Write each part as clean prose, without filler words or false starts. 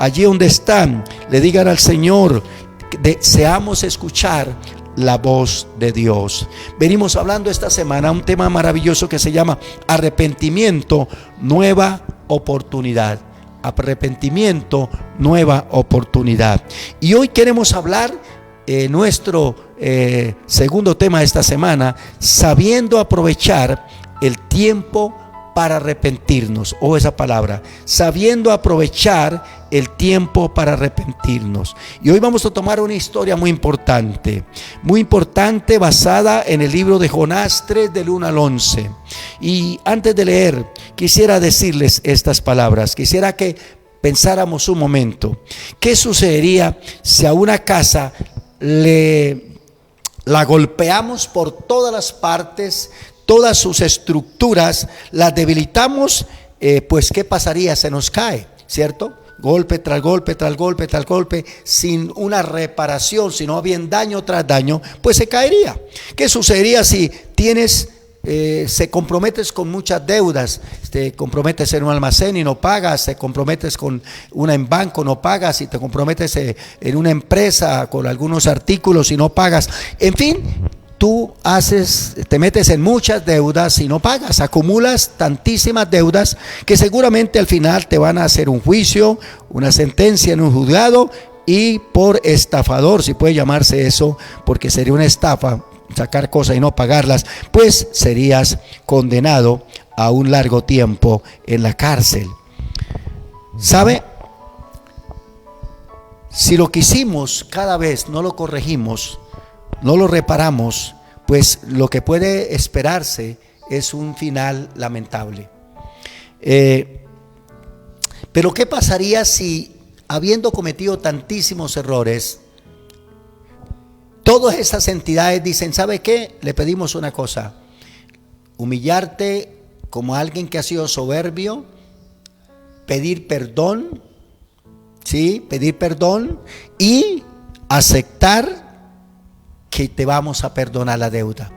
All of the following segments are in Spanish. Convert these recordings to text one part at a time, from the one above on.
allí donde están, le digan al Señor, deseamos escuchar la voz de Dios. Venimos hablando esta semana un tema maravilloso que se llama arrepentimiento, nueva oportunidad. Arrepentimiento, nueva oportunidad. Y hoy queremos hablar nuestro segundo tema de esta semana, sabiendo aprovechar el tiempo para arrepentirnos, o esa palabra, sabiendo aprovechar el tiempo para arrepentirnos. Y hoy vamos a tomar una historia muy importante basada en el libro de Jonás 3 del 1 al 11. Y antes de leer, quisiera decirles estas palabras, quisiera que pensáramos un momento, ¿qué sucedería si a una casa la golpeamos por todas las partes, todas sus estructuras, las debilitamos? Pues ¿qué pasaría? Se nos cae, ¿cierto? Golpe tras golpe, tras golpe, tras golpe, sin una reparación, sino bien daño tras daño, pues se caería. ¿Qué sucedería si se comprometes con muchas deudas? Te comprometes en un almacén y no pagas, te comprometes con una en banco, no pagas, y te comprometes en una empresa con algunos artículos y no pagas. En fin, tú te metes en muchas deudas y no pagas, acumulas tantísimas deudas que seguramente al final te van a hacer un juicio, una sentencia en un juzgado, y por estafador, si puede llamarse eso, porque sería una estafa sacar cosas y no pagarlas, pues serías condenado a un largo tiempo en la cárcel. ¿Sabe? Si lo que hicimos cada vez no lo corregimos, no lo reparamos, pues lo que puede esperarse es un final lamentable. Pero ¿qué pasaría si, habiendo cometido tantísimos errores, todas esas entidades dicen, ¿sabe qué? Le pedimos una cosa: humillarte como alguien que ha sido soberbio, pedir perdón, ¿sí? Pedir perdón y aceptar que te vamos a perdonar la deuda.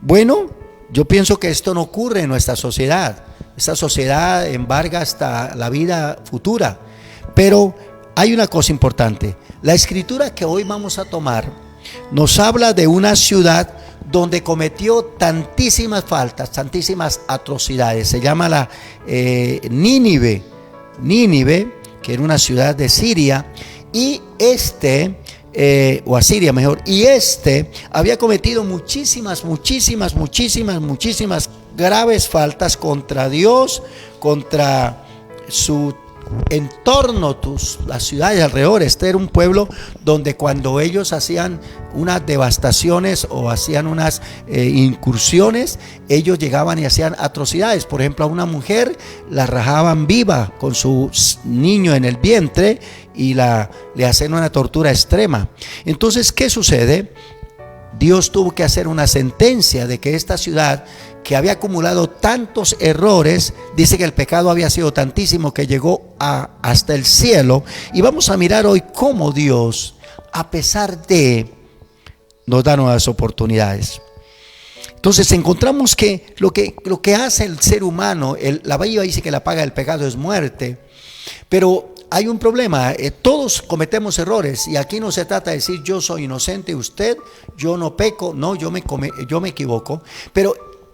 Bueno, yo pienso que esto no ocurre en nuestra sociedad. Esta sociedad embarga hasta la vida futura. Pero hay una cosa importante. La escritura que hoy vamos a tomar nos habla de una ciudad donde cometió tantísimas faltas, tantísimas atrocidades. Se llama la Nínive, que era una ciudad de Siria, y o Asiria mejor, y había cometido muchísimas graves faltas contra Dios, contra su entorno, las ciudades alrededor. Era un pueblo donde cuando ellos hacían unas devastaciones o hacían unas incursiones, ellos llegaban y hacían atrocidades. Por ejemplo, a una mujer la rajaban viva con su niño en el vientre y le hacían una tortura extrema. Entonces, ¿qué sucede? Dios tuvo que hacer una sentencia de que esta ciudad, que había acumulado tantos errores, dice que el pecado había sido tantísimo que llegó hasta el cielo. Y vamos a mirar hoy cómo Dios, a pesar de, nos da nuevas oportunidades. Entonces encontramos que lo que hace el ser humano, la Biblia dice que la paga del pecado es muerte, pero hay un problema. Todos cometemos errores, y aquí no se trata de decir yo soy inocente, yo no peco, no, yo me equivoco, pero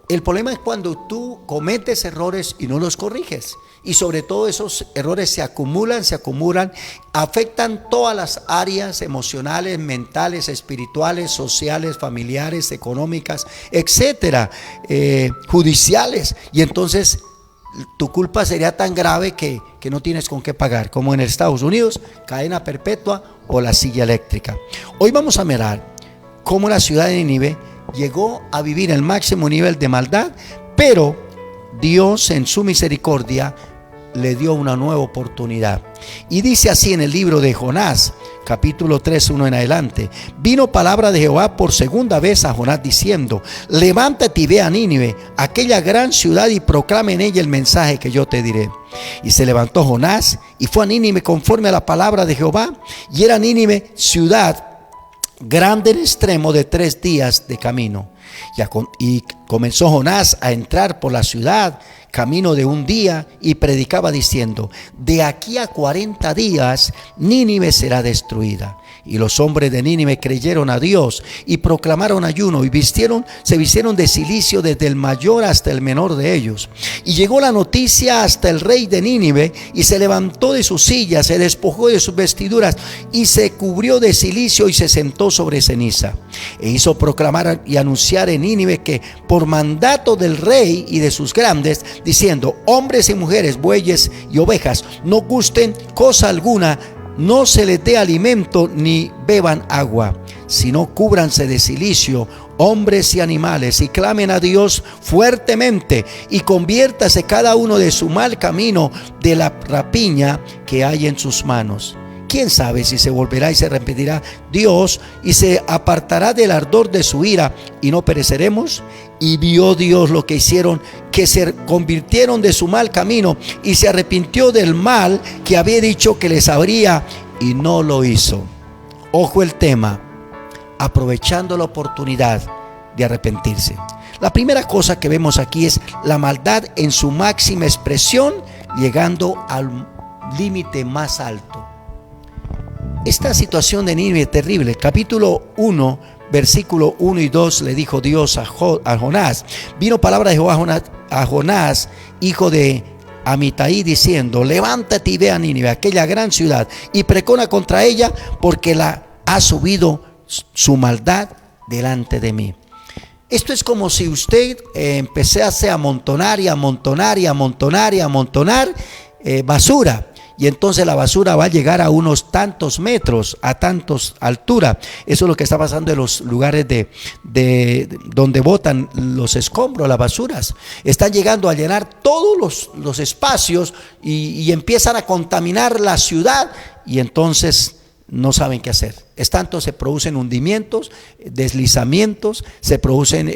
el problema es cuando tú cometes errores y no los corriges, y sobre todo esos errores se acumulan, afectan todas las áreas emocionales, mentales, espirituales, sociales, familiares, económicas, etcétera, judiciales, y entonces tu culpa sería tan grave que no tienes con qué pagar, como en Estados Unidos, cadena perpetua o la silla eléctrica. Hoy vamos a mirar cómo la ciudad de Nínive llegó a vivir el máximo nivel de maldad, pero Dios en su misericordia le dio una nueva oportunidad. Y dice así en el libro de Jonás, capítulo 3, 1 en adelante: vino palabra de Jehová por segunda vez a Jonás diciendo: levántate y ve a Nínive, aquella gran ciudad, y proclama en ella el mensaje que yo te diré. Y se levantó Jonás y fue a Nínive conforme a la palabra de Jehová, y era Nínive ciudad grande en extremo de 3 días de camino. Y comenzó Jonás a entrar por la ciudad, camino de un día, y predicaba diciendo: de aquí a 40 días Nínive será destruida. Y los hombres de Nínive creyeron a Dios y proclamaron ayuno, y se vistieron de cilicio desde el mayor hasta el menor de ellos. Y llegó la noticia hasta el rey de Nínive, y se levantó de su silla, se despojó de sus vestiduras y se cubrió de cilicio y se sentó sobre ceniza. E hizo proclamar y anunciar en Nínive que por mandato del rey y de sus grandes, diciendo: hombres y mujeres, bueyes y ovejas, no gusten cosa alguna, no se les dé alimento ni beban agua, sino cúbranse de cilicio, hombres y animales, y clamen a Dios fuertemente, y conviértase cada uno de su mal camino, de la rapiña que hay en sus manos. ¿Quién sabe si se volverá y se arrepentirá Dios y se apartará del ardor de su ira y no pereceremos? Y vio Dios lo que hicieron, que se convirtieron de su mal camino, y se arrepintió del mal que había dicho que les habría, y no lo hizo. Ojo el tema: aprovechando la oportunidad de arrepentirse. La primera cosa que vemos aquí es la maldad en su máxima expresión, llegando al límite más alto. Esta situación de Nínive es terrible. Capítulo 1, versículo 1 y 2, le dijo Dios a Jonás: vino palabra de Jehová a Jonás, hijo de Amitai, diciendo: levántate y ve a Nínive, aquella gran ciudad, y precona contra ella, porque la ha subido su maldad delante de mí. Esto es como si usted empezase a amontonar y amontonar y amontonar y amontonar basura. Y entonces la basura va a llegar a unos tantos metros, a tantos altura. Eso es lo que está pasando en los lugares de donde botan los escombros, las basuras. Están llegando a llenar todos los espacios y empiezan a contaminar la ciudad, y entonces no saben qué hacer. Es tanto, se producen hundimientos, deslizamientos, se producen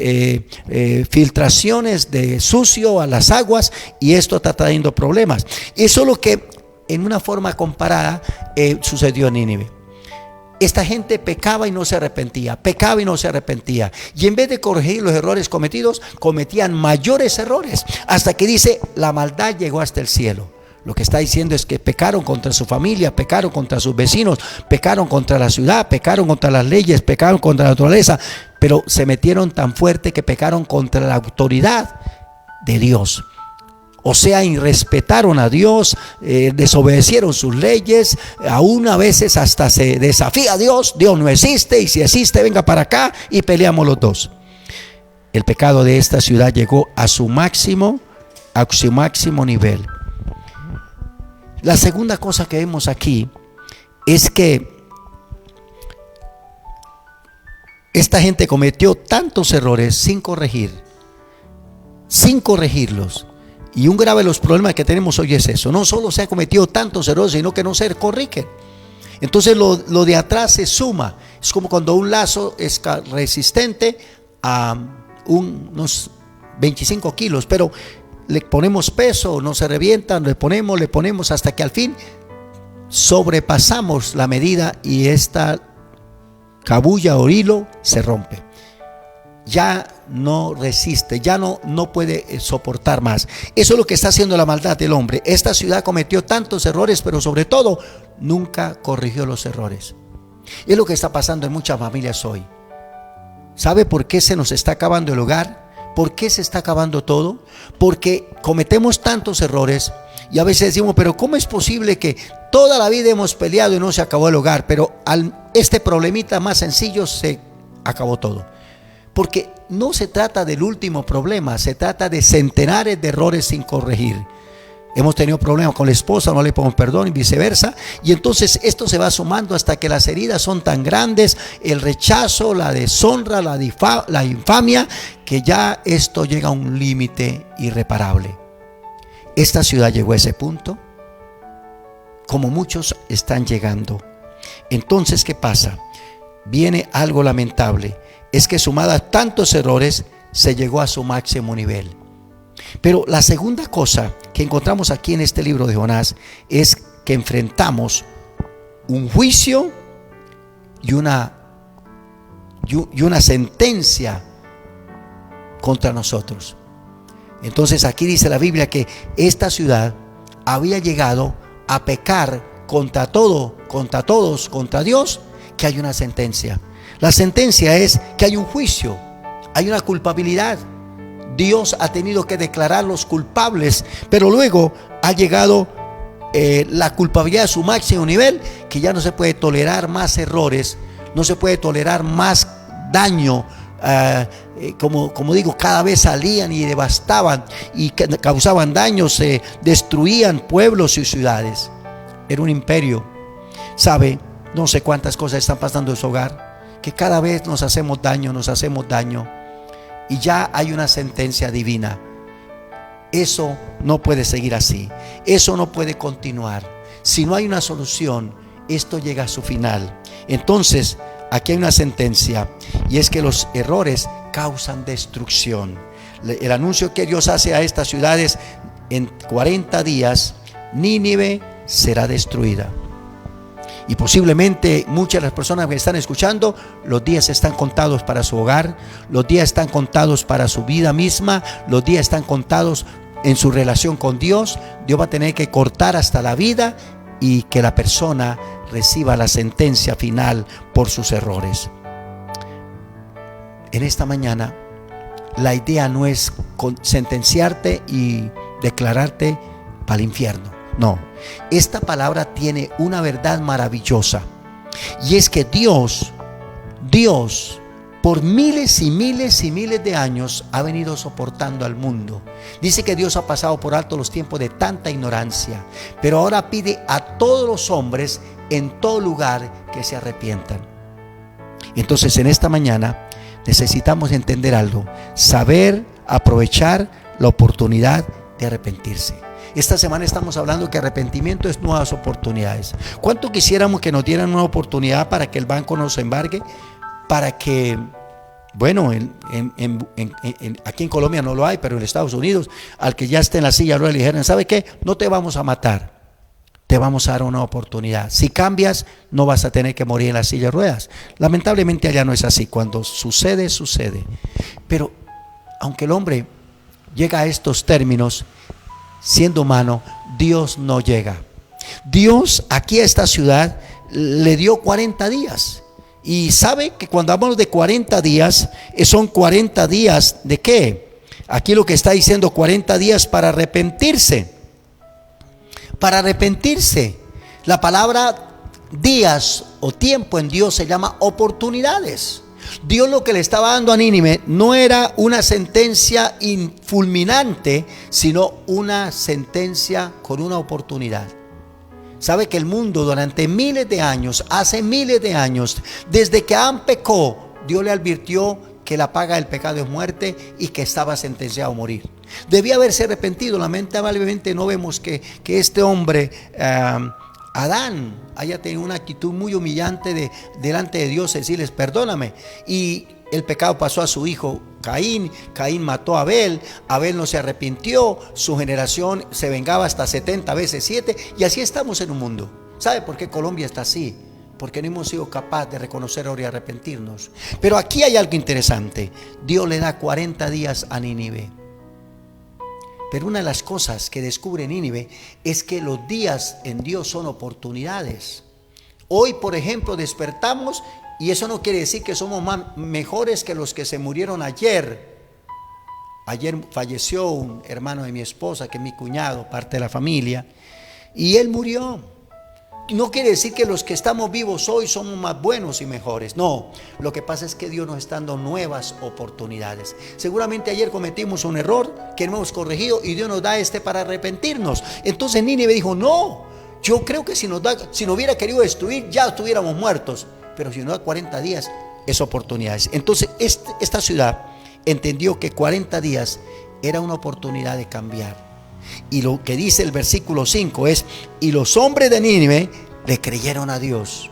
filtraciones de sucio a las aguas, y esto está trayendo problemas. Eso es lo que en una forma comparada sucedió en Nínive. Esta gente pecaba y no se arrepentía, pecaba y no se arrepentía, y en vez de corregir los errores cometidos, cometían mayores errores, hasta que dice: la maldad llegó hasta el cielo. Lo que está diciendo es que pecaron contra su familia, pecaron contra sus vecinos, pecaron contra la ciudad, pecaron contra las leyes, pecaron contra la naturaleza, pero se metieron tan fuerte que pecaron contra la autoridad de Dios. O sea, irrespetaron a Dios, desobedecieron sus leyes, aún a veces hasta se desafía a Dios: Dios no existe, y si existe, venga para acá y peleamos los dos. El pecado de esta ciudad llegó a su máximo nivel. La segunda cosa que vemos aquí es que esta gente cometió tantos errores sin corregirlos. Y un grave de los problemas que tenemos hoy es eso: no solo se han cometido tantos errores, sino que no se corrigen. Entonces lo de atrás se suma. Es como cuando un lazo es resistente a unos 25 kilos, pero le ponemos peso, no se revientan, le ponemos hasta que al fin sobrepasamos la medida, y esta cabulla o hilo se rompe. Ya no resiste, ya no puede soportar más. Eso es lo que está haciendo la maldad del hombre. Esta ciudad cometió tantos errores, pero sobre todo nunca corrigió los errores. Es lo que está pasando en muchas familias hoy. ¿Sabe por qué se nos está acabando el hogar? ¿Por qué se está acabando todo? Porque cometemos tantos errores, y a veces decimos: pero ¿cómo es posible que toda la vida hemos peleado y no se acabó el hogar? Pero este problemita más sencillo se acabó todo. Porque no se trata del último problema, se trata de centenares de errores sin corregir. Hemos tenido problemas con la esposa, no le ponemos perdón, y viceversa, y entonces esto se va sumando hasta que las heridas son tan grandes, el rechazo, la deshonra, la infamia, que ya esto llega a un límite irreparable. Esta ciudad llegó a ese punto, como muchos están llegando. Entonces, ¿qué pasa? Viene algo lamentable. Es que sumada a tantos errores, se llegó a su máximo nivel. Pero la segunda cosa que encontramos aquí en este libro de Jonás es que enfrentamos un juicio y una y una sentencia contra nosotros. Entonces aquí dice la Biblia que esta ciudad había llegado a pecar contra todos, contra Dios, que hay una sentencia. La sentencia es que hay un juicio, hay una culpabilidad. Dios ha tenido que declararlos culpables, pero luego ha llegado la culpabilidad a su máximo nivel, que ya no se puede tolerar más errores, no se puede tolerar más daño. Como digo, cada vez salían y devastaban y causaban daños, destruían pueblos y ciudades. Era un imperio. ¿Sabe? No sé cuántas cosas están pasando en su hogar, que cada vez nos hacemos daño, y ya hay una sentencia divina. Eso no puede seguir así, eso no puede continuar. Si no hay una solución, esto llega a su final. Entonces aquí hay una sentencia, y es que los errores causan destrucción. El anuncio que Dios hace a estas ciudades: en 40 días Nínive será destruida. Y posiblemente muchas de las personas que están escuchando, los días están contados para su hogar, los días están contados para su vida misma, los días están contados en su relación con Dios. Dios va a tener que cortar hasta la vida y que la persona reciba la sentencia final por sus errores. En esta mañana, la idea no es sentenciarte y declararte para el infierno. No, esta palabra tiene una verdad maravillosa, y es que Dios por miles y miles y miles de años ha venido soportando al mundo. Dice que Dios ha pasado por alto los tiempos de tanta ignorancia, pero ahora pide a todos los hombres en todo lugar que se arrepientan. Entonces en esta mañana necesitamos entender algo: saber aprovechar la oportunidad de arrepentirse. Esta semana estamos hablando que arrepentimiento es nuevas oportunidades. ¿Cuánto quisiéramos que nos dieran una oportunidad para que el banco nos embargue? Para que, bueno, aquí en Colombia no lo hay, pero en Estados Unidos, al que ya esté en la silla le dijeran: ¿sabe qué? No te vamos a matar, te vamos a dar una oportunidad. Si cambias, no vas a tener que morir en la silla de ruedas. Lamentablemente allá no es así. Cuando sucede, sucede. Pero aunque el hombre llega a estos términos, siendo humano, Dios no llega. Dios aquí a esta ciudad le dio 40 días. Y sabe que cuando hablamos de 40 días, son 40 días ¿de qué? Aquí lo que está diciendo: 40 días para arrepentirse. Para arrepentirse. La palabra días o tiempo en Dios se llama oportunidades. Dios lo que le estaba dando a Nínive no era una sentencia fulminante, sino una sentencia con una oportunidad. Sabe que el mundo durante miles de años, hace miles de años, desde que Adán pecó, Dios le advirtió que la paga del pecado es muerte y que estaba sentenciado a morir. Debía haberse arrepentido. Lamentablemente no vemos que este hombre, Adán, haya tenido una actitud muy humillante delante de Dios, decirles: perdóname. Y el pecado pasó a su hijo Caín. Caín mató a Abel. Abel no se arrepintió. Su generación se vengaba hasta 70 veces 7. Y así estamos en un mundo. ¿Sabe por qué Colombia está así? Porque no hemos sido capaces de reconocer ahora y arrepentirnos. Pero aquí hay algo interesante. Dios le da 40 días a Nínive. Pero una de las cosas que descubre Nínive es que los días en Dios son oportunidades. Hoy, por ejemplo, despertamos, y eso no quiere decir que somos mejores que los que se murieron ayer. Ayer falleció un hermano de mi esposa, que es mi cuñado, parte de la familia, y él murió. No quiere decir que los que estamos vivos hoy somos más buenos y mejores. No, lo que pasa es que Dios nos está dando nuevas oportunidades. Seguramente ayer cometimos un error que no hemos corregido, y Dios nos da para arrepentirnos. Entonces Nínive dijo: no, yo creo que si nos hubiera querido destruir, ya estuviéramos muertos. Pero si nos da 40 días, es oportunidades. Entonces esta ciudad entendió que 40 días era una oportunidad de cambiar. Y lo que dice el versículo 5 es: y los hombres de Nínive le creyeron a Dios.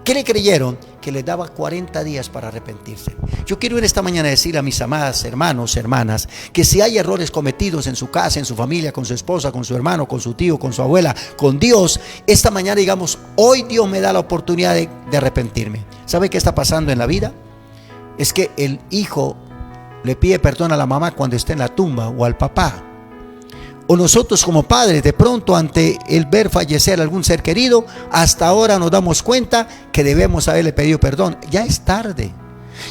¿Qué le creyeron? Que les daba 40 días para arrepentirse. Yo quiero en esta mañana decir a mis amadas hermanos, hermanas, que si hay errores cometidos en su casa, en su familia, con su esposa, con su hermano, con su tío, con su abuela, con Dios, esta mañana digamos, hoy Dios me da la oportunidad de arrepentirme. ¿Sabe qué está pasando en la vida? Es que el hijo le pide perdón a la mamá cuando está en la tumba, o al papá. O nosotros como padres, de pronto ante el ver fallecer a algún ser querido, hasta ahora nos damos cuenta que debemos haberle pedido perdón. Ya es tarde.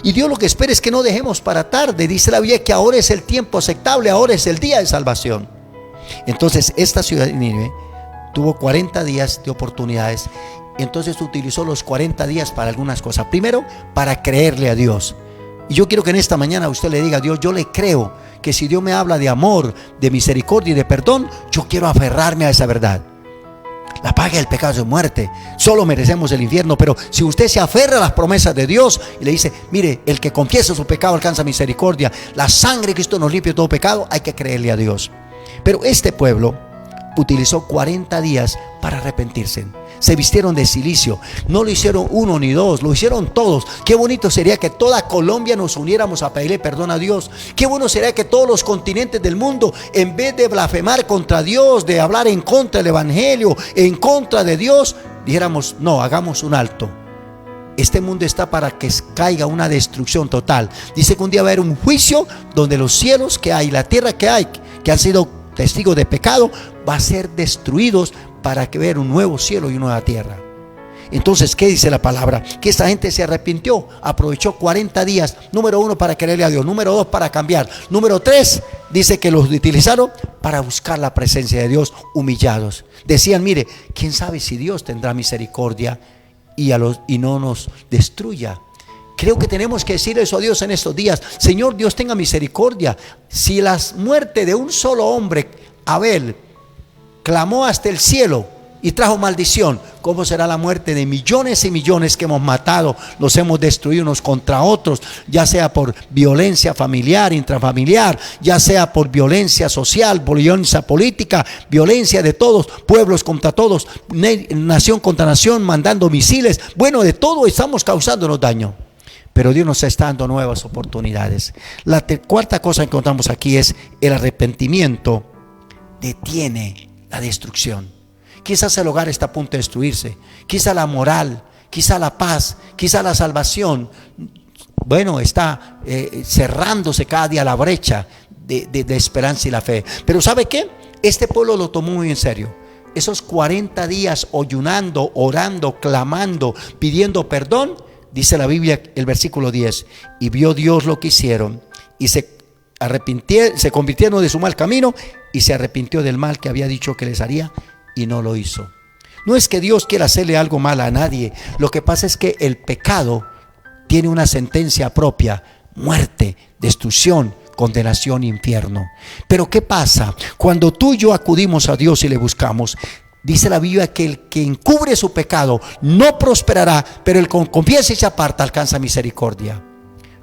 Y Dios lo que espera es que no dejemos para tarde. Dice la Biblia que ahora es el tiempo aceptable, ahora es el día de salvación. Entonces esta ciudad de Nínive tuvo 40 días de oportunidades. Entonces utilizó los 40 días para algunas cosas. Primero, para creerle a Dios. Y yo quiero que en esta mañana usted le diga a Dios, yo le creo que si Dios me habla de amor, de misericordia y de perdón, yo quiero aferrarme a esa verdad. La paga del pecado es muerte, solo merecemos el infierno. Pero si usted se aferra a las promesas de Dios y le dice, mire, el que confiesa su pecado alcanza misericordia, la sangre de Cristo nos limpia de todo pecado, hay que creerle a Dios. Pero este pueblo utilizó 40 días para arrepentirse. Se vistieron de cilicio. No lo hicieron uno ni dos, lo hicieron todos. Qué bonito sería que toda Colombia nos uniéramos a pedirle perdón a Dios. Qué bueno sería que todos los continentes del mundo, en vez de blasfemar contra Dios, de hablar en contra del evangelio, en contra de Dios, dijéramos, no, hagamos un alto. Este mundo está para que caiga una destrucción total. Dice que un día va a haber un juicio donde los cielos que hay, la tierra que hay, que han sido testigos de pecado, va a ser destruidos para que ver un nuevo cielo y una nueva tierra. Entonces, ¿qué dice la palabra? Que esta gente se arrepintió, aprovechó 40 días, número 1 para creerle a Dios, número 2 para cambiar, número 3 dice que los utilizaron para buscar la presencia de Dios humillados. Decían, mire, quién sabe si Dios tendrá misericordia y no nos destruya. Creo que tenemos que decir eso a Dios en estos días. Señor, Dios tenga misericordia. Si la muerte de un solo hombre, Abel, clamó hasta el cielo y trajo maldición, ¿cómo será la muerte de millones y millones que hemos matado, nos hemos destruido unos contra otros, ya sea por violencia familiar, intrafamiliar, ya sea por violencia social, violencia política, violencia de todos, pueblos contra todos, nación contra nación, mandando misiles? Bueno, de todo estamos causándonos daño. Pero Dios nos está dando nuevas oportunidades. La cuarta cosa que encontramos aquí es el arrepentimiento detiene la destrucción. Quizás el hogar está a punto de destruirse, quizás la moral, quizás la paz, quizás la salvación, bueno, está cerrándose cada día la brecha de esperanza y la fe. Pero ¿sabe qué? Este pueblo lo tomó muy en serio. Esos 40 días ayunando, orando, clamando, pidiendo perdón, dice la Biblia, el versículo 10, y vio Dios lo que hicieron y se convirtieron de su mal camino y se arrepintió del mal que había dicho que les haría y no lo hizo. No es que Dios quiera hacerle algo mal a nadie, lo que pasa es que el pecado tiene una sentencia propia: muerte, destrucción, condenación, infierno. Pero ¿qué pasa? Cuando tú y yo acudimos a Dios y le buscamos, dice la Biblia que el que encubre su pecado no prosperará, pero el que confiesa y se aparta alcanza misericordia.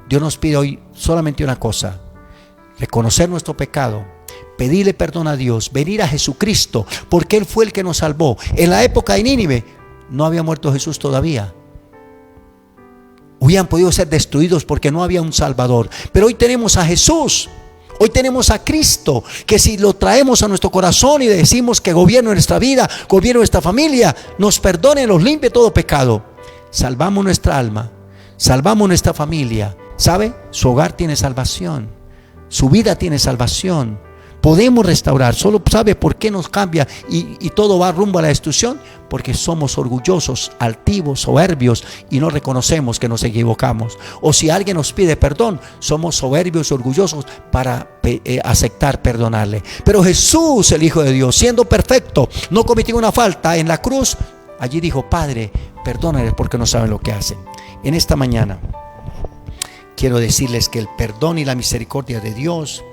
Dios nos pide hoy solamente una cosa: reconocer nuestro pecado, pedirle perdón a Dios, venir a Jesucristo, porque Él fue el que nos salvó. En la época de Nínive no había muerto Jesús todavía. Hubieran podido ser destruidos porque no había un Salvador. Pero hoy tenemos a Jesús. Hoy tenemos a Cristo, que si lo traemos a nuestro corazón y le decimos que gobierne nuestra vida, gobierne nuestra familia, nos perdone, nos limpie todo pecado, salvamos nuestra alma, salvamos nuestra familia. ¿Sabe? Su hogar tiene salvación, su vida tiene salvación. Podemos restaurar. Solo sabe por qué nos cambia y todo va rumbo a la destrucción, porque somos orgullosos, altivos, soberbios y no reconocemos que nos equivocamos. O si alguien nos pide perdón, somos soberbios y orgullosos para aceptar perdonarle. Pero Jesús, el Hijo de Dios, siendo perfecto, no cometió una falta en la cruz. Allí dijo: Padre, perdónales porque no saben lo que hacen. En esta mañana quiero decirles que el perdón y la misericordia de Dios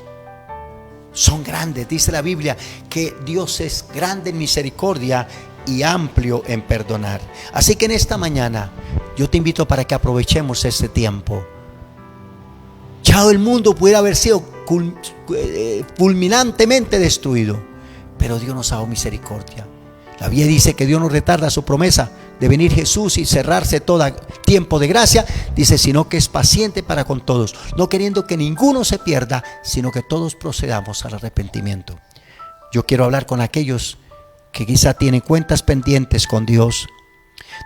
son grandes. Dice la Biblia que Dios es grande en misericordia y amplio en perdonar. Así que en esta mañana yo te invito para que aprovechemos este tiempo. Ya el mundo pudiera haber sido fulminantemente destruido, pero Dios nos ha dado misericordia. La Biblia dice que Dios no retarda su promesa, de venir Jesús y cerrarse todo tiempo de gracia, dice, sino que es paciente para con todos, no queriendo que ninguno se pierda, sino que todos procedamos al arrepentimiento. Yo quiero hablar con aquellos que quizá tienen cuentas pendientes con Dios,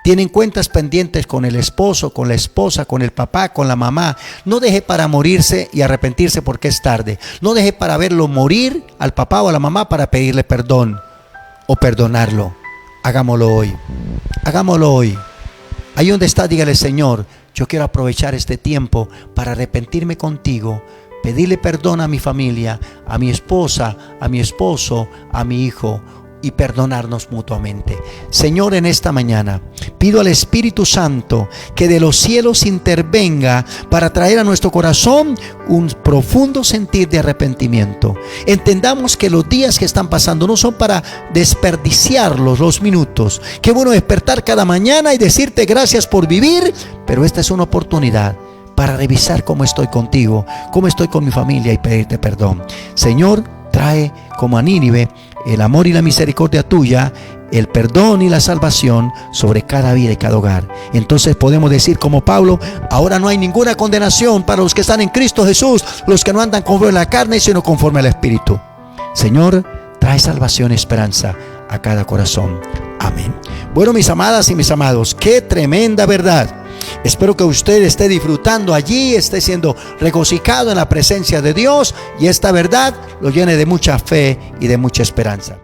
tienen cuentas pendientes con el esposo, con la esposa, con el papá, con la mamá. No deje para morirse y arrepentirse porque es tarde. No deje para verlo morir al papá o a la mamá para pedirle perdón o perdonarlo. Hagámoslo hoy. Hagámoslo hoy. Ahí donde está, dígale: Señor, yo quiero aprovechar este tiempo para arrepentirme contigo, pedirle perdón a mi familia, a mi esposa, a mi esposo, a mi hijo, y perdonarnos mutuamente. Señor, en esta mañana pido al Espíritu Santo que de los cielos intervenga para traer a nuestro corazón un profundo sentir de arrepentimiento. Entendamos que los días que están pasando no son para desperdiciarlos, los minutos. Qué bueno despertar cada mañana y decirte gracias por vivir, pero esta es una oportunidad para revisar cómo estoy contigo, cómo estoy con mi familia y pedirte perdón. Señor, trae como a Nínive el amor y la misericordia tuya, el perdón y la salvación sobre cada vida y cada hogar. Entonces podemos decir como Pablo: ahora no hay ninguna condenación para los que están en Cristo Jesús, los que no andan conforme a la carne, sino conforme al Espíritu. Señor, trae salvación y esperanza a cada corazón. Amén. Bueno, mis amadas y mis amados, qué tremenda verdad. Espero que usted esté disfrutando allí, esté siendo regocijado en la presencia de Dios, y esta verdad lo llene de mucha fe y de mucha esperanza.